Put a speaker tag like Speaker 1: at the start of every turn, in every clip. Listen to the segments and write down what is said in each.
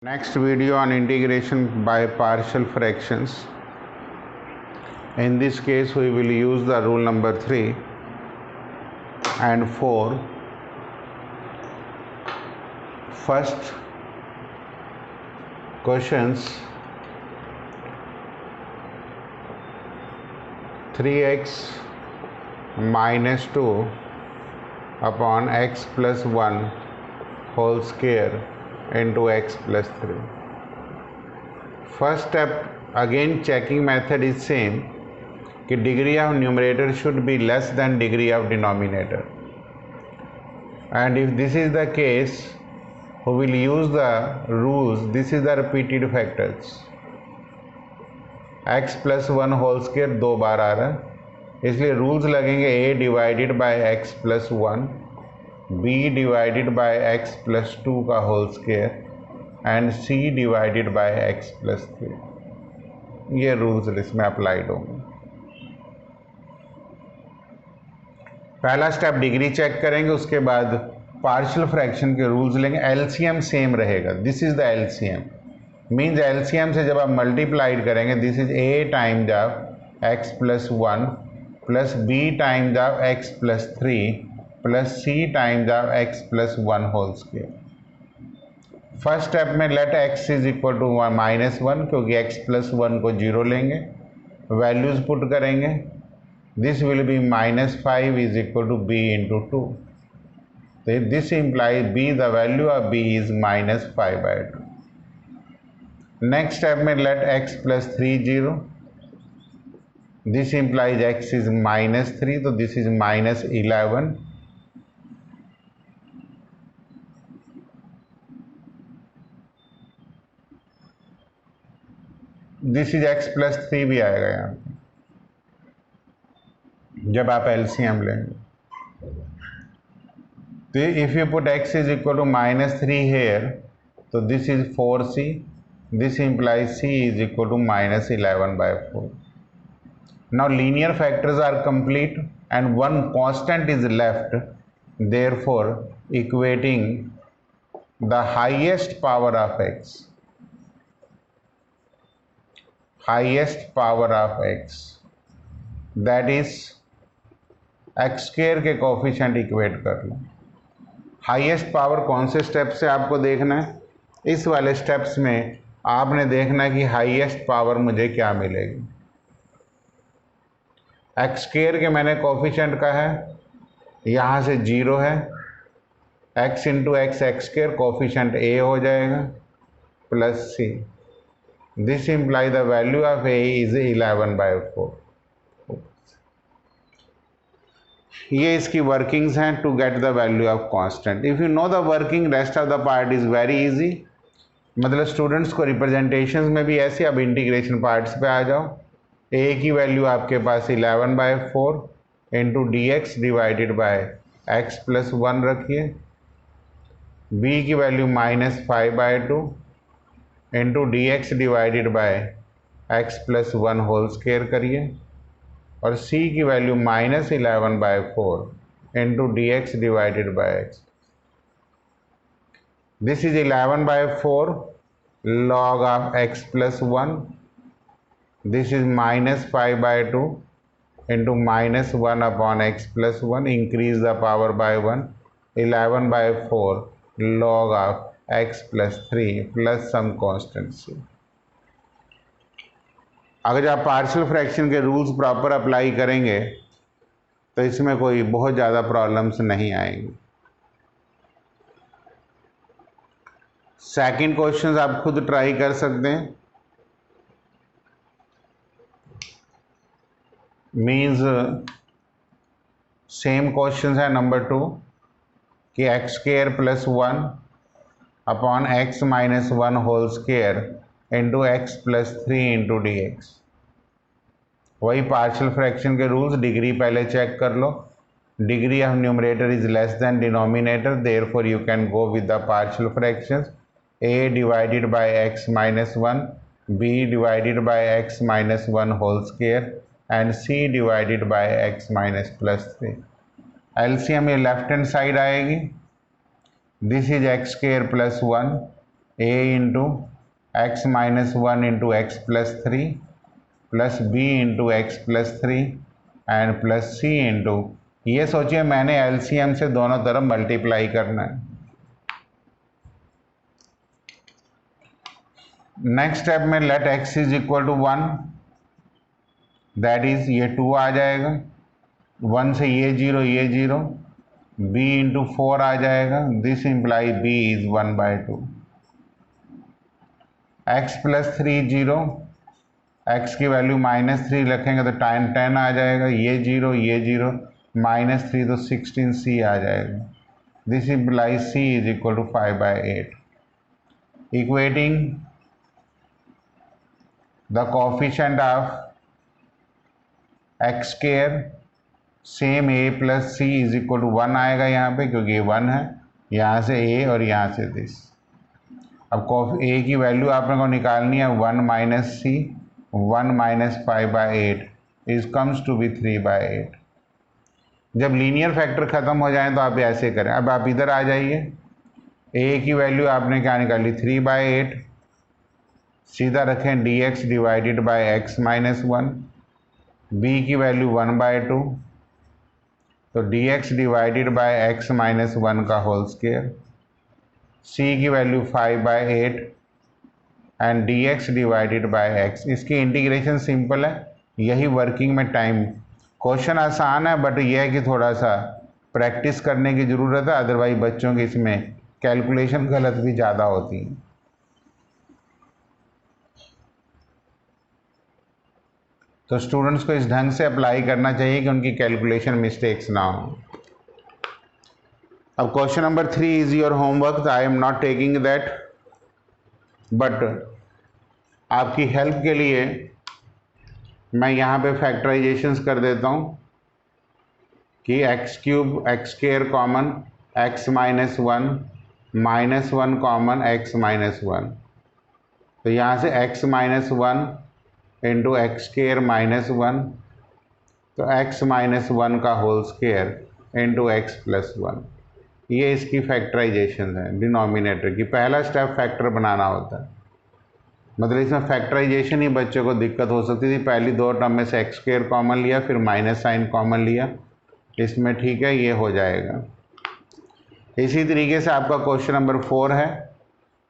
Speaker 1: Next video on integration by partial fractions. In this case we will use the rule number 3 and 4. First questions: 3x minus 2 upon x plus 1 whole square into x plus 3. First step, again checking method is same कि degree of numerator should be less than degree of denominator, and if this is the case we will use the rules. This is the repeated factors. x plus 1 whole square दो बार आ रहा है, इसलिए rules लगेंगे a divided by x plus 1, b divided by x plus 2 का whole square and c divided by x plus 3. ये rules इसमें applied होंगे. पहला स्टेप डिग्री चेक करेंगे, उसके बाद पार्शियल फ्रैक्शन के रूल्स लेंगे. एलसीएम सेम रहेगा. This is the LCM, means LCM से जब आप मल्टीप्लाइड करेंगे, this is a times of x plus 1 plus b times of x plus 3 plus c times of x plus 1 whole square. First step में let x is equal to -1, क्योंकि x plus 1 को 0 लेंगे, values put करेंगे. This will be -5 is equal to b into 2. This implies b, the value of b is -5/2. Next step में let x plus 3 0. This implies x is -3, तो this is -11. This is x plus 3 भी आएगा यहाँ पे जब आप LCM लेंगे. तो if you put x is equal to -3 here, तो this is 4c. This implies c is equal to -11/4. Now linear factors are complete and one constant is left, therefore equating the highest power of x, highest power of x, that is x square के coefficient equate कर लो. Highest power कौन से step से आपको देखना है? इस वाले स्टेप्स में आपने देखना है कि हाईएस्ट पावर मुझे क्या मिलेगी. एक्स स्क्वायर के मैंने कोफिशिएंट का है, यहाँ से 0 है. x into x square coefficient a हो जाएगा plus c. This implies the value of a is 11/4. ये इसकी वर्किंग्स हैं to get the value of constant. If you know the working, rest of the part is very easy. मतलब students को representations में भी ऐसे. अब इंटीग्रेशन पार्ट्स पे आ जाओ. a की वैल्यू आपके पास 11/4 into dx divided by x plus 1 रखिए. b की value -5/2 into dx divided by x plus 1 whole square करिए, और c की value -11/4 into dx divided by x. This is 11/4 log of x plus 1. This is -5/2 into -1 upon x plus 1. Increase the power by 1. 11/4 log of x plus 3 plus some constant c. अगर आप partial fraction के rules proper apply करेंगे तो इसमें कोई बहुत ज़्यादा problems नहीं आएंगी. सेकंड क्वेश्चंस आप खुद ट्राई कर सकते हैं. मीन्स सेम क्वेश्चंस है नंबर 2 कि x square plus 1 upon x minus 1 whole square into x plus 3 into dx. वही पार्शियल फ्रैक्शन के रूल्स. डिग्री पहले चेक कर लो. Degree of numerator is less than denominator, therefore you can go with the partial fractions. a divided by x minus 1, b divided by x minus 1 whole square and c divided by x minus plus 3. LCM ये left hand side आएगी. This is x square plus 1 a into x minus one into x plus three plus b into x plus three and plus c into, ये सोचिए मैंने LCM से दोनों तरफ multiply करना है। नेक्स्ट स्टेप में let x is equal to one, that is ये टू आ जाएगा, वन से ये जीरो, b इंटू फोर आ जाएगा, this imply b is one by two. X plus three zero, x की वैल्यू माइनस थ्री रखेंगे तो टाइम 10 आ जाएगा, ये जीरो माइनस थ्री तो 16c आ जाएगा, this imply c is equal to 5/8। Equating the coefficient of x square, same a plus c is equal to one आएगा यहाँ पे, क्योंकि ये वन है, यहाँ से a और यहाँ से दिस। अब a की वैल्यू आपने को निकालनी है, one minus c, one minus 5/8 is comes to be 3/8। जब लीनियर फैक्टर ख़त्म हो जाए तो आप ऐसे करें। अब आप इधर आ जाइए, a की वैल्यू आपने क्या निकाली 3/8, सीधा रखें dx divided by x minus one, b की वैल्यू 1/2, तो dx divided by x minus one का होल स्क्वायर, c की value 5/8 and dx divided by x। इसकी इंटीग्रेशन सिंपल है, यही वर्किंग में टाइम, क्वेश्चन आसान है बट यह है कि थोड़ा सा प्रैक्टिस करने की ज़रूरत है, अदरवाइज बच्चों की इसमें कैलकुलेशन गलत भी ज़्यादा होती है। तो स्टूडेंट्स को इस ढंग से अप्लाई करना चाहिए कि उनकी कैलकुलेशन मिस्टेक्स ना हो। अब question number 3 is your homework, I am not taking that, but आपकी हेल्प के लिए मैं यहाँ पे फैक्टराइजेशंस कर देता हूँ कि x cube x square common x minus one common x minus one, तो यहाँ से x minus one into x square minus one, तो एक्स माइनस वन का whole square into x plus one, ये इसकी फैक्टराइजेशन है डिनोमिनेटर की। पहला स्टेप फैक्टर बनाना होता है, मतलब इसमें फैक्टराइजेशन ही बच्चों को दिक्कत हो सकती थी। पहली दो टर्म में से एक्स स्क्वायर कॉमन लिया, फिर माइनस साइन कॉमन लिया, इसमें ठीक है ये हो जाएगा। इसी तरीके से आपका क्वेश्चन नंबर 4 है,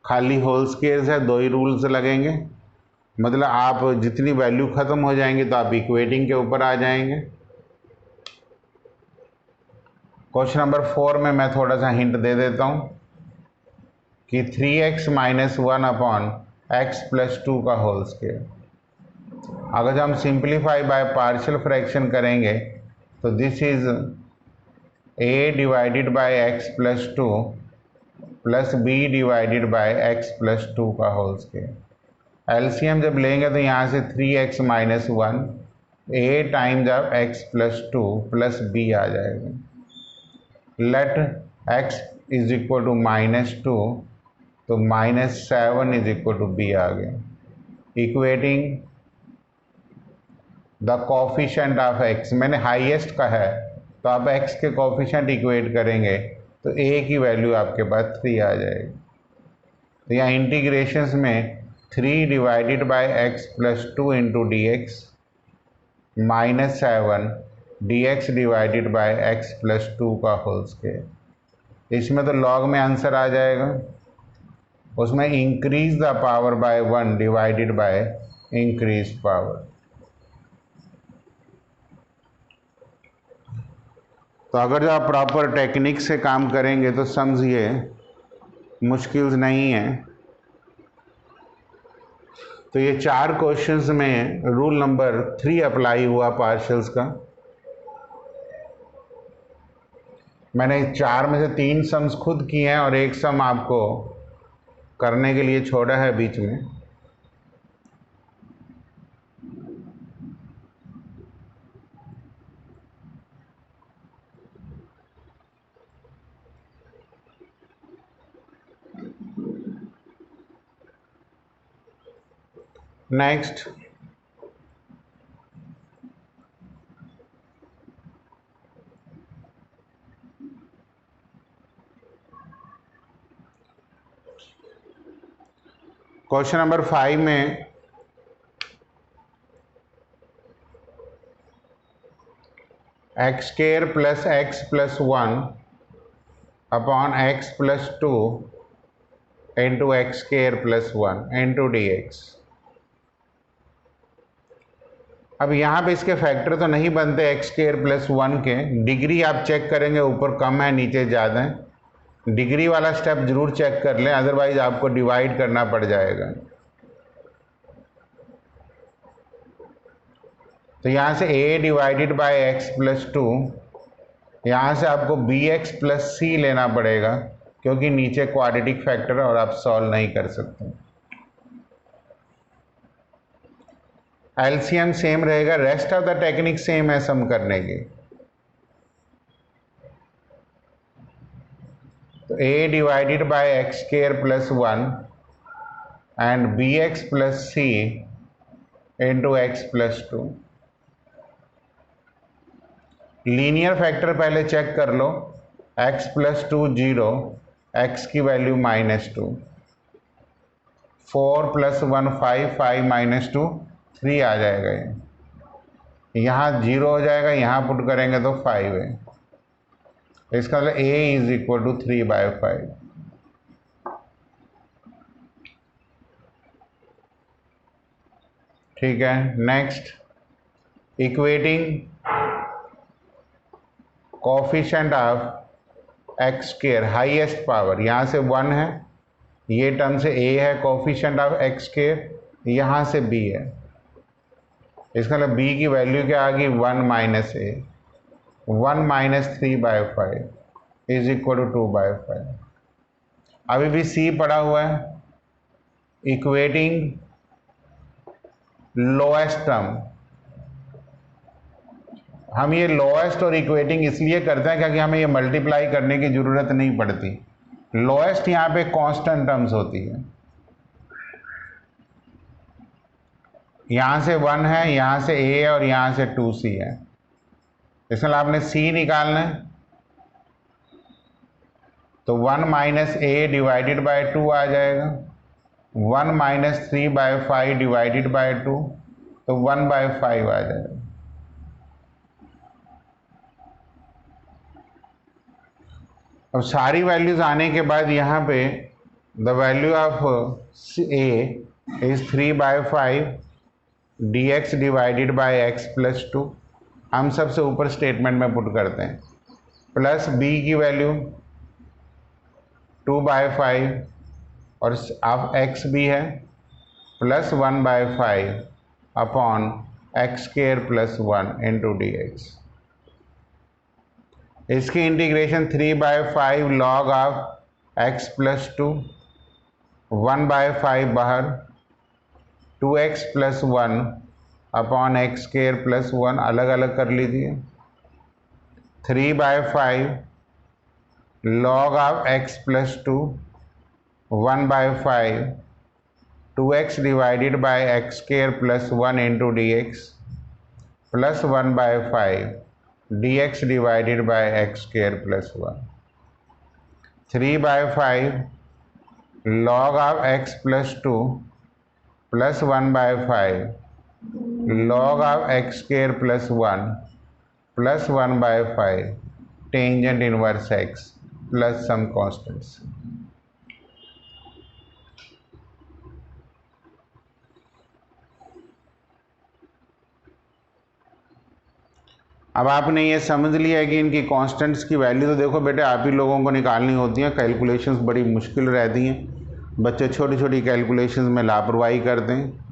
Speaker 1: खाली होल स्क्वायर्स है, दो ही रूल्स लगेंगे, मतलब आप जितनी वैल्यू ख़त्म हो जाएंगी तो आप इक्वेटिंग के ऊपर आ जाएंगे। क्वेश्चन नंबर 4 में मैं थोड़ा सा हिंट दे देता हूँ कि 3x minus one upon x plus two का होल स्क्वायर। अगर हम सिंप्लीफाई बाय पार्शियल फ्रैक्शन करेंगे तो this is a divided by x plus two plus b divided by x plus two का होल स्क्वायर। एलसीएम जब लेंगे तो यहाँ से 3x minus one a times of x plus two plus b आ जाएगा। Let x is equal to minus two, तो minus 7 is equal to b आ गया। Equating the coefficient of x, मैंने हाईएस्ट का है तो आप x के कोफिशिएंट इक्वेट करेंगे तो a की वैल्यू आपके पास 3 आ जाएगी। तो यहाँ इंटीग्रेशंस में 3 divided by x plus two into d x minus 7 D x divided by x plus two का होल स्क्वायर। इसमें तो लॉग में आंसर आ जाएगा, उसमें increase the power by 1 divided by increase power. तो अगर जो आप प्रॉपर टेक्निक से काम करेंगे तो समझिए मुश्किल नहीं है। तो ये 4 क्वेश्चंस में रूल नंबर 3 अप्लाई हुआ पार्शियल्स का। मैंने 4 में से 3 सम्स खुद किए हैं और एक सम आपको करने के लिए छोड़ा है बीच में। नेक्स्ट, क्वेश्चन नंबर 5 में x square plus x plus 1 upon x plus 2 into x square plus 1 into d x. अब यहाँ पे इसके फैक्टर तो नहीं बनते एक्स स्क्वायर प्लस 1 के, डिग्री आप चेक करेंगे ऊपर कम है नीचे ज़्यादा है, डिग्री वाला स्टेप जरूर चेक कर लें, अदरवाइज आपको डिवाइड करना पड़ जाएगा। तो यहाँ से a divided by x plus 2, यहाँ से आपको बी एक्स प्लस सी लेना पड़ेगा क्योंकि नीचे क्वाड्रेटिक फैक्टर है और आप सॉल्व नहीं कर सकते। एलसीएम सेम रहेगा, rest of the technique same है सम करने की। तो a divided by x square plus 1 and b x plus c into x plus 2। Linear factor पहले चेक कर लो, x प्लस 2 0, x की वैल्यू -2, 4 प्लस 1 5, 5 माइनस 2 3 आ जाएगा। ये यहाँ 0 हो जाएगा, यहाँ पुट करेंगे तो 5 है। इसका मतलब a इज इक्वल टू 3/5। ठीक है, next equating coefficient of x square highest power, यहाँ से 1 है, ये टर्म से a है, कोफिशिएंट ऑफ एक्स स्क्वायर यहाँ से b है। इसका मतलब b की वैल्यू क्या आ गई 1 minus a, 1 minus 3/5 is equal to 2/5। अभी भी c पड़ा हुआ है। इक्वेटिंग लोएस्ट टर्म, हम ये लोएस्ट और इक्वेटिंग इसलिए करते हैं क्योंकि हमें ये मल्टीप्लाई करने की ज़रूरत नहीं पड़ती। लोएस्ट यहाँ पे कांस्टेंट टर्म्स होती है, यहाँ से 1 है, यहाँ से a और यहाँ से 2c है। इसमें आपने c निकालना है, तो 1 माइनस a डिवाइडेड बाय 2 आ जाएगा, 1 माइनस 3/5 डिवाइडेड बाय 2, तो 1/5 आ जाएगा। अब सारी वैल्यूज आने के बाद यहाँ पे the value of a is 3/5 dx divided by x plus 2, हम सबसे ऊपर स्टेटमेंट में पुट करते हैं, प्लस b की वैल्यू 2/5 और ऑफ x भी है, plus 1/5 upon x square plus 1 into d x. इसकी integration 3/5 log of x plus 2, 1/5 बाहर, 2x plus 1 upon x square plus 1 अलग अलग कर लीजिए, 3/5 log of x plus 2, 1/5 2x divided by x square plus 1 into d x, plus 1/5 dx divided by x square plus 1, 3/5 log of x plus 2 plus 1/5 log of x square plus 1 plus 1/5 tangent inverse x plus some constants. अब आपने ये समझ लिया कि इनकी constants की value तो देखो बेटे आप ही लोगों को निकालनी होती हैं, कैलकुलेशंस बड़ी मुश्किल रहती हैं, बच्चे छोटी छोटी कैलकुलेशंस में लापरवाही करते हैं।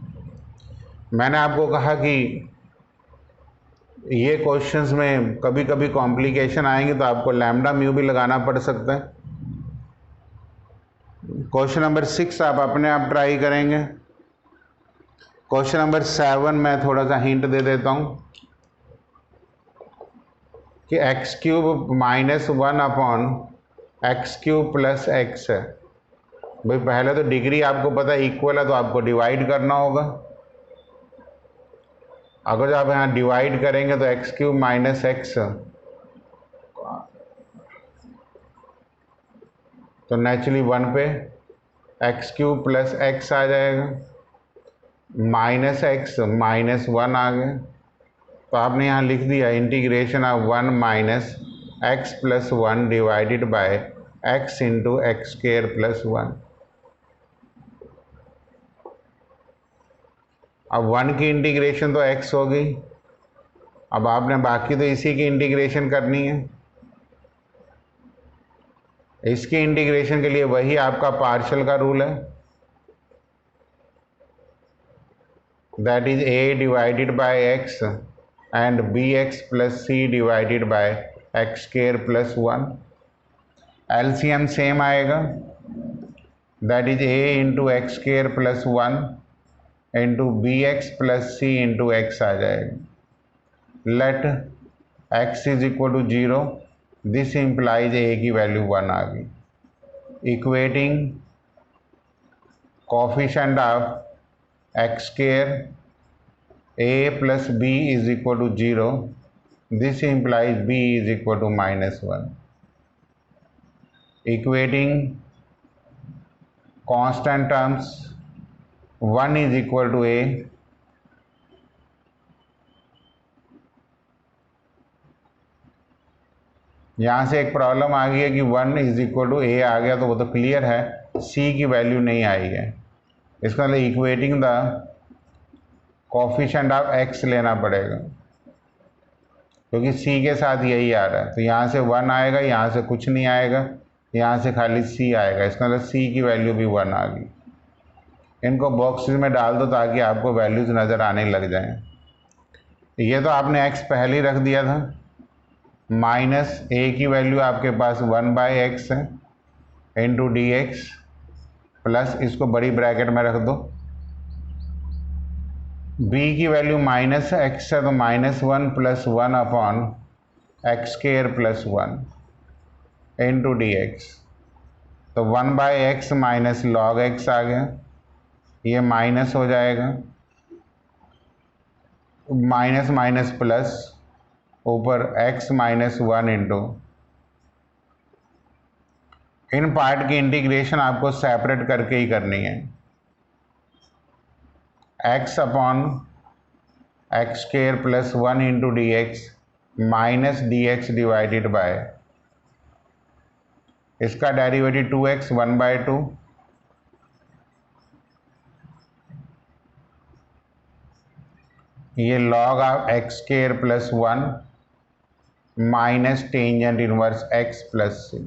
Speaker 1: मैंने आपको कहा कि ये क्वेश्चंस में कभी कभी कॉम्प्लिकेशन आएंगे तो आपको लैम्डा म्यू भी लगाना पड़ सकता है। क्वेश्चन नंबर 6 आप अपने आप ट्राई करेंगे। क्वेश्चन नंबर 7 मैं थोड़ा सा हिंट दे देता हूँ कि x cube minus 1 upon x cube plus x है। भाई पहले तो डिग्री आपको पता है इक्वल है तो आपको डिवाइड करना होगा। अगर आप यहाँ डिवाइड करेंगे तो एक्स क्यूब माइनस एक्स तो नेचुरली 1 पे एक्स क्यूब प्लस एक्स आ जाएगा, माइनस एक्स माइनस वन आ गया। तो आपने यहाँ लिख दिया integration of one minus x plus one divided by x into x square plus one. अब वन की इंटीग्रेशन तो एक्स हो गई, अब आपने बाकी तो इसी की इंटीग्रेशन करनी है। इसकी इंटीग्रेशन के लिए वही आपका पार्शियल का रूल है, that is a divided by x and bx plus c divided by x square plus one. LCM same आएगा, that is a into x square plus one into b x plus c into x आ जाएगा। Let x is equal to 0, this implies a की value 1 आ गई। Equating coefficient of x square a plus b is equal to 0, this implies b is equal to -1। Equating constant terms 1 is equal to a, यहाँ से एक problem आ गई है कि 1 is equal to a आ गया तो वो तो क्लियर है, c की वैल्यू नहीं आई है। इसका मतलब equating the coefficient of x लेना पड़ेगा, क्योंकि c के साथ यही आ रहा है। तो यहाँ से 1 आएगा, यहाँ से कुछ नहीं आएगा, यहाँ से खाली c आएगा। इसका मतलब c की वैल्यू भी 1 आ गई। इनको बॉक्सेस में डाल दो ताकि आपको वैल्यूज़ नज़र आने लग जाएं। ये तो आपने x पहले ही रख दिया था, माइनस a की वैल्यू आपके पास 1/x है इंटू डी एक्स, प्लस इसको बड़ी ब्रैकेट में रख दो। b की वैल्यू माइनस x है तो -1 plus 1 upon x square plus 1 into d x. तो 1/x माइनस लॉग x आ गया, ये माइनस हो जाएगा, माइनस माइनस प्लस, ऊपर x -1 इंटू। इन पार्ट की इंटीग्रेशन आपको सेपरेट करके ही करनी है। x upon x square plus 1 into d x minus D x divided by, इसका डेरिवेटिव 2x 1/2, ये log of x square plus 1 minus tangent inverse x plus c।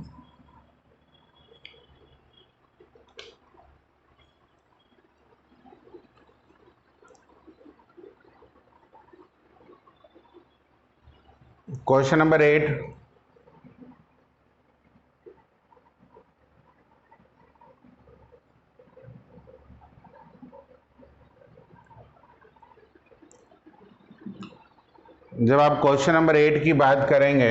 Speaker 1: Question number 8, जब आप question number 8 की बात करेंगे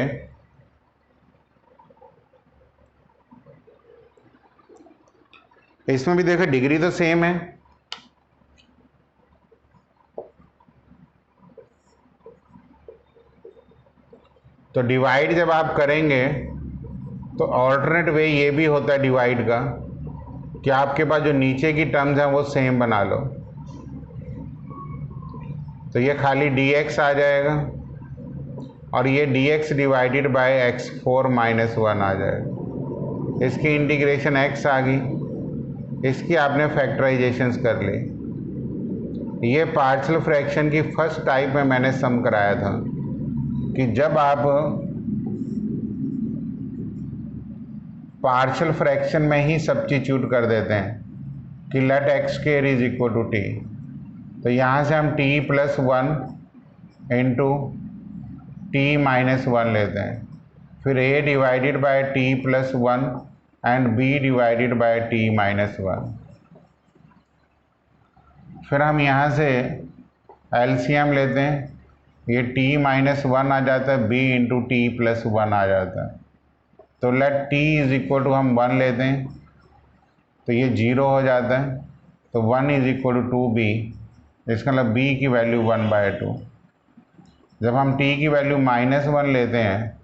Speaker 1: इसमें भी देखो डिग्री तो सेम है, तो डिवाइड जब आप करेंगे तो ऑल्टरनेट वे ये भी होता है डिवाइड का कि आपके पास जो नीचे की टर्म्स हैं वो सेम बना लो। तो ये खाली dx आ जाएगा और ये dx डिवाइडेड बाय x4 -1 आ जाएगा। इसकी इंटीग्रेशन x आ गई, इसकी आपने फैक्टराइजेशंस कर ली। ये पार्शियल फ्रैक्शन की फर्स्ट टाइप में मैंने सम कराया था कि जब आप पार्शियल फ्रैक्शन में ही सब्स्टिट्यूट कर देते हैं कि let x square is equal to t, तो यहाँ से हम t प्लस 1 इंटू टी -1 लेते हैं, फिर a divided bye t plus 1 and b divided bye t -1। फिर हम यहाँ से एलसीएम लेते हैं, ये t -1 आ जाता है, b इंटू टी प्लस 1 आ जाता है। तो let t is equal to हम 1 लेते हैं तो ये 0 हो जाता है, तो 1 इज इक्वल टू 2b, इसका मतलब b की वैल्यू 1/2। जब हम t की वैल्यू -1 लेते हैं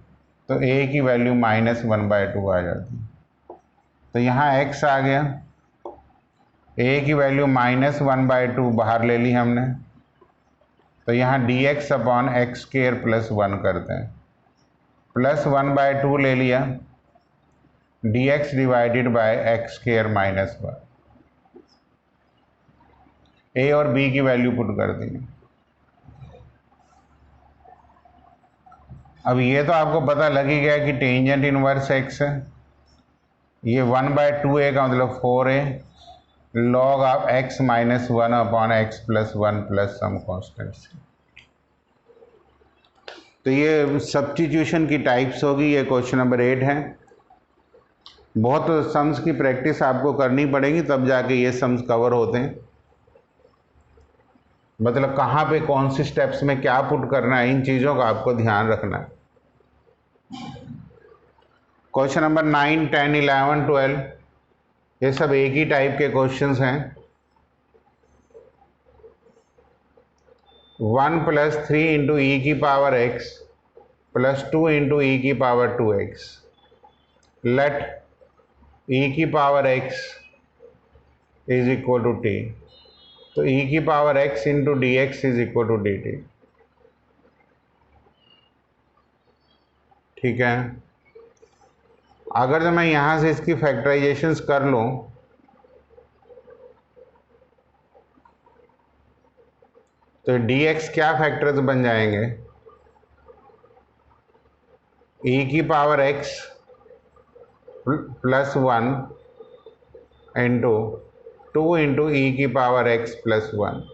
Speaker 1: तो a की वैल्यू -1/2 आ जाती है। तो यहाँ x आ गया, ए की वैल्यू -1/2 बाहर ले ली हमने, तो यहाँ dx upon x square plus 1 करते हैं, +1/2 ले लिया, dx divided by x square -1। ए और बी की वैल्यू पुट कर दी। अब ये तो आपको पता लग ही गया कि टेंजेंट इनवर्स एक्स है, ये 1/2a का मतलब 4a log of x -1 upon x + 1 plus some constants. तो ये सब्स्टिट्यूशन की टाइप्स होगी। ये क्वेश्चन नंबर 8 है। बहुत सम्स की प्रैक्टिस आपको करनी पड़ेगी तब जाके ये सम्स कवर होते हैं। मतलब कहाँ पे कौन सी स्टेप्स में क्या पुट करना है, इन चीज़ों का आपको ध्यान रखना है। क्वेश्चन नंबर 9, 10, 11, 12 ये सब एक ही टाइप के क्वेश्चंस हैं। 1 + 3 × e⁻x + 2 × e⁻2x। Let e⁻x is equal to t। तो e⁻x × dx is equal to dt। ठीक है। अगर तो मैं यहाँ से इसकी फैक्टराइजेशंस कर लूँ तो dx क्या फैक्टर्स बन जाएंगे, e⁻x + 1 × 2 × e⁻x + 1।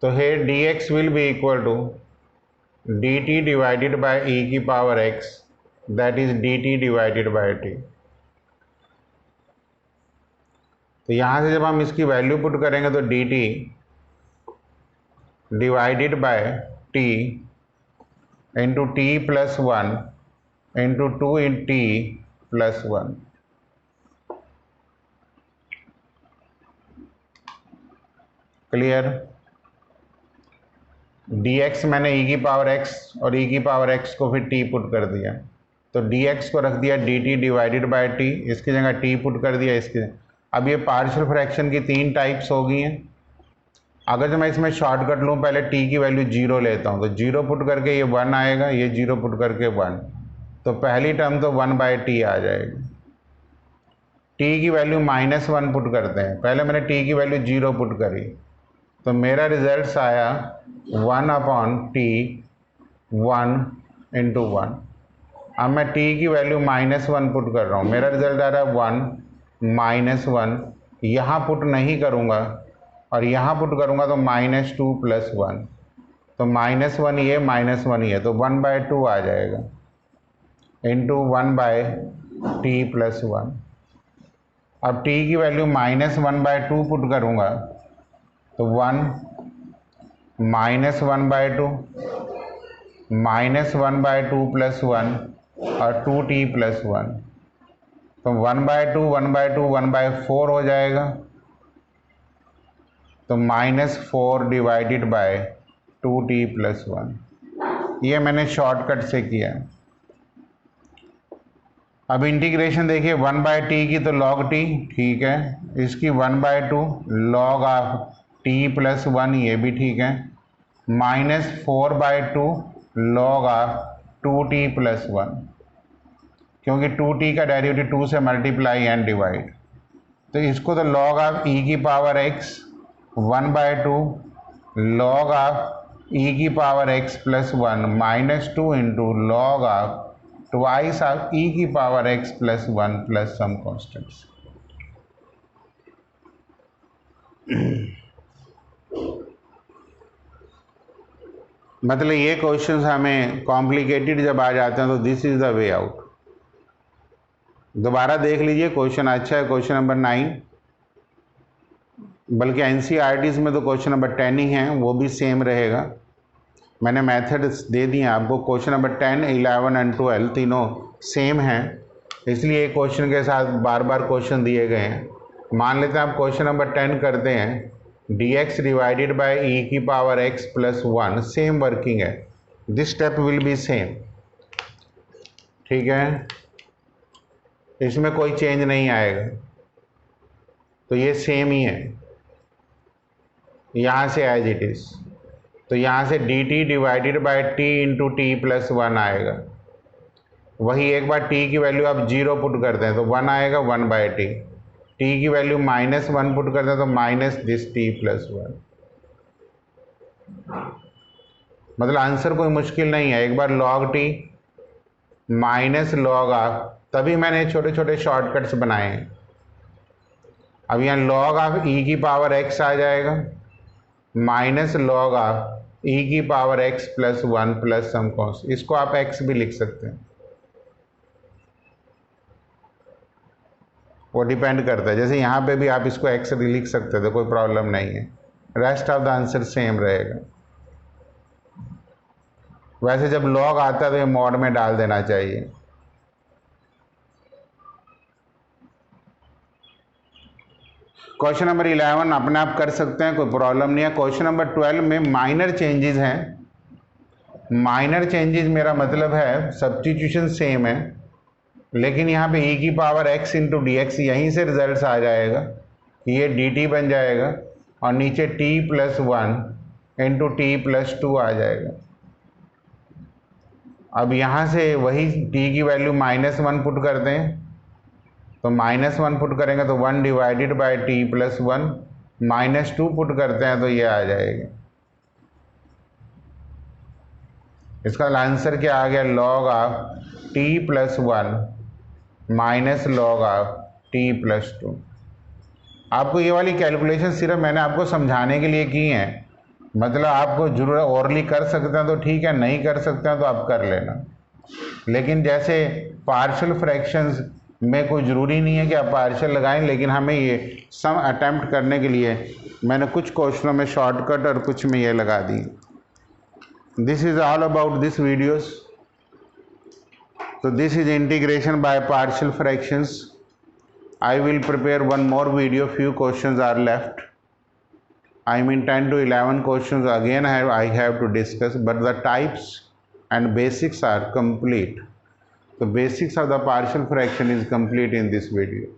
Speaker 1: तो here dx will be equal to dt divided by e⁻x, that is dt divided by t। तो यहाँ से जब हम इसकी वैल्यू पुट करेंगे तो dt divided by t into t + 1 into 2 × t + 1। Clear. dx मैंने e⁻x और e⁻x को फिर t पुट कर दिया, तो dx को रख दिया dt डिवाइडेड बाय t, इसकी जगह t पुट कर दिया इसकी। अब ये पार्शियल फ्रैक्शन की 3 टाइप्स हो गई हैं। अगर जो मैं इसमें शॉर्टकट लूँ, पहले t की वैल्यू 0 लेता हूँ, तो 0 पुट करके ये 1 आएगा, ये 0 पुट करके 1, तो पहली टर्म तो 1/t आ जाएगी। t की वैल्यू -1 पुट करते हैं, पहले मैंने t की वैल्यू 0 पुट करी, तो मेरा रिजल्ट आया 1/t 1 × 1। अब मैं t की वैल्यू -1 पुट कर रहा हूँ, मेरा रिजल्ट आ रहा है 1 -1। यहाँ पुट नहीं करूँगा और यहाँ पुट करूँगा तो -2 + 1, तो -1 ये -1 ये, तो 1/2 आ जाएगा इंटू 1/t + 1। अब t की वैल्यू -1/2 पुट करूँगा तो 1 -1/2 -1/2 + 1 और 2t + 1, तो 1/2 1/2 1/4 हो जाएगा, तो -4 डिवाइडेड बाय 2t + 1। ये मैंने शॉर्टकट से किया। अब इंटीग्रेशन देखिए 1/t की तो log t, ठीक है, इसकी 1/2 log ऑफ t + 1, ये भी ठीक है, -4/2 log ऑफ 2t + 1, क्योंकि 2t का डेरिवेटिव 2 से मल्टीप्लाई एंड डिवाइड, तो इसको तो log of e⁻x 1/2 log of e⁻x + 1 -2 × log of twice of e⁻x + 1 plus some constants। मतलब ये क्वेश्चंस हमें कॉम्प्लिकेटेड जब आ जाते हैं तो this is the way out. दोबारा देख लीजिए, क्वेश्चन अच्छा है। क्वेश्चन नंबर 9, बल्कि एनसीईआरटीज़ में तो क्वेश्चन नंबर 10 ही है, वो भी सेम रहेगा। मैंने मेथड्स दे दिए आपको। क्वेश्चन नंबर 10, 11 एंड 12 तीनों सेम हैं, इसलिए एक क्वेश्चन के साथ बार बार क्वेश्चन दिए गए हैं। मान लेते हैं आप क्वेश्चन नंबर 10 करते हैं, dx डिवाइडेड बाय e की power x plus 1, same working है, this step will be same. ठीक है, इसमें कोई चेंज नहीं आएगा, तो ये सेम ही है यहाँ से एज इट इज़। तो यहाँ से dt divided by t into t plus 1 आएगा। वही एक बार t की वैल्यू आप 0 पुट करते हैं तो 1 आएगा, 1 बाय टी। t की वैल्यू -1 पुट करते हैं तो माइनस दिस t प्लस 1। मतलब आंसर कोई मुश्किल नहीं है, एक बार log t minus log of, तभी मैंने छोटे छोटे शॉर्टकट्स बनाए हैं। अब यहाँ log ऑफ e की पावर x आ जाएगा, माइनस log ऑफ e की पावर x प्लस 1 प्लस सम कॉन्स्ट, इसको आप x भी लिख सकते हैं, वो डिपेंड करता है। जैसे यहाँ पे भी आप इसको x भी लिख सकते थे, कोई प्रॉब्लम नहीं है। Rest of the answer same रहेगा। वैसे जब log आता है तो ये मॉड में डाल देना चाहिए। क्वेश्चन नंबर 11 अपने आप कर सकते हैं, कोई प्रॉब्लम नहीं है। क्वेश्चन नंबर 12 में माइनर चेंजेस हैं। माइनर चेंजेस मेरा मतलब है सब्स्टिट्यूशन सेम है, लेकिन यहाँ पे e की power x into d x, यहीं से रिजल्ट आ जाएगा कि ये dt बन जाएगा और नीचे t plus 1 into t plus 2 आ जाएगा। अब यहाँ से वही t की वैल्यू -1 पुट करते हैं, तो -1 पुट करेंगे तो 1 divided by T plus 1, -2 put करते हैं तो ये आ जाएगा। इसका आंसर क्या आ गया, log of t plus 1 minus log of t plus 2। आपको ये वाली कैलकुलेशन सिर्फ मैंने आपको समझाने के लिए की है, मतलब आपको जरूरत ओरली कर सकते हैं तो ठीक है, नहीं कर सकते हैं तो आप कर लेना। लेकिन जैसे पार्शियल फ्रैक्शंस में कोई ज़रूरी नहीं है कि आप पार्शियल लगाएं, लेकिन हमें ये सम अटेम्प्ट करने के लिए मैंने कुछ क्वेश्चनों में शॉर्टकट और कुछ में ये लगा दी। This is all about this videos. तो this is integration by partial fractions. I will prepare one more video, few questions are left. I mean 10 to 11 questions again I have to discuss, but the types and basics are complete. The basics of the partial fraction is complete in this video.